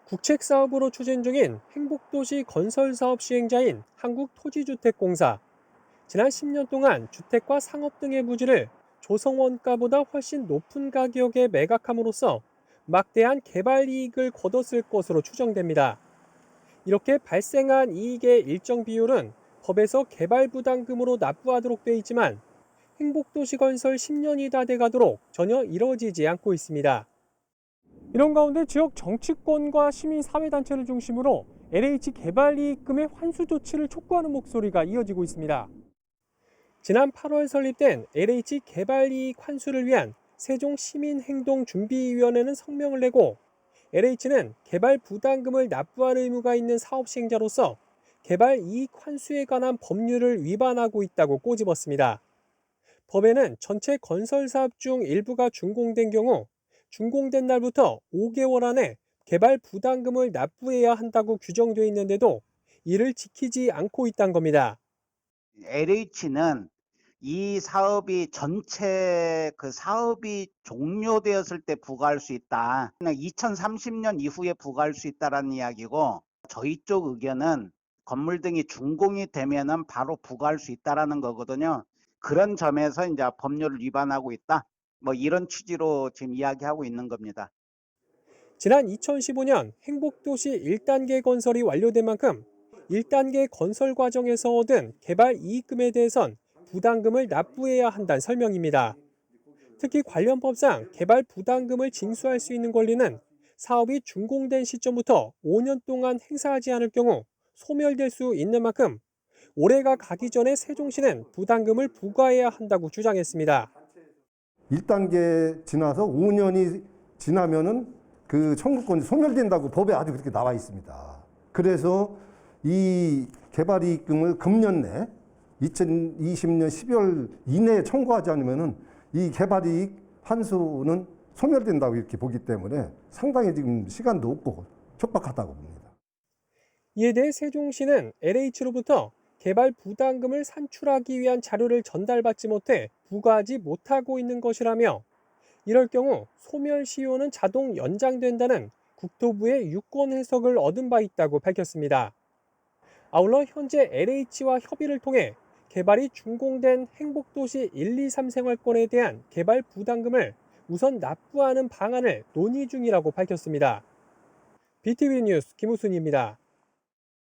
국책 사업으로 추진 중인 행복도시 건설 사업 시행자인 한국토지주택공사. 지난 10년 동안 주택과 상업 등의 부지를 조성원가보다 훨씬 높은 가격에 매각함으로써 막대한 개발 이익을 거뒀을 것으로 추정됩니다. 이렇게 발생한 이익의 일정 비율은 법에서 개발 부담금으로 납부하도록 돼 있지만 행복도시 건설 10년이 다 돼가도록 전혀 이뤄지지 않고 있습니다. 이런 가운데 지역 정치권과 시민사회단체를 중심으로 LH 개발이익금의 환수 조치를 촉구하는 목소리가 이어지고 있습니다. 지난 8월 설립된 LH 개발이익 환수를 위한 세종시민행동준비위원회는 성명을 내고 LH는 개발 부담금을 납부할 의무가 있는 사업 시행자로서 개발 이익 환수에 관한 법률을 위반하고 있다고 꼬집었습니다. 법에는 전체 건설 사업 중 일부가 준공된 경우 준공된 날부터 5개월 안에 개발 부담금을 납부해야 한다고 규정되어 있는데도 이를 지키지 않고 있다는 겁니다. LH는 이 사업이 전체 그 사업이 종료되었을 때 부과할 수 있다. 2030년 이후에 부과할 수 있다라는 이야기고, 저희 쪽 의견은 건물 등이 준공이 되면은 바로 부과할 수 있다라는 거거든요. 그런 점에서 이제 법률을 위반하고 있다. 뭐 이런 취지로 지금 이야기하고 있는 겁니다. 지난 2015년 행복도시 1단계 건설이 완료된 만큼 1단계 건설 과정에서 얻은 개발 이익금에 대해선 부담금을 납부해야 한다는 설명입니다. 특히 관련 법상 개발 부담금을 징수할 수 있는 권리는 사업이 준공된 시점부터 5년 동안 행사하지 않을 경우 소멸될 수 있는 만큼 올해가 가기 전에 세종시는 부담금을 부과해야 한다고 주장했습니다. 1단계 지나서 5년이 지나면은 그 청구권이 소멸된다고 법에 아주 그렇게 나와 있습니다. 그래서 이 개발이익금을 금년 내 2020년 12월 이내에 청구하지 않으면은 이 개발이익 환수는 소멸된다고 이렇게 보기 때문에 상당히 지금 시간도 없고 촉박하다고 봅니다. 이에 대해 세종시는 LH로부터 개발 부담금을 산출하기 위한 자료를 전달받지 못해 부과하지 못하고 있는 것이라며 이럴 경우 소멸시효는 자동 연장된다는 국토부의 유권 해석을 얻은 바 있다고 밝혔습니다. 아울러 현재 LH와 협의를 통해 개발이 준공된 행복도시 1, 2, 3 생활권에 대한 개발 부담금을 우선 납부하는 방안을 논의 중이라고 밝혔습니다. BTV 뉴스 김우순입니다.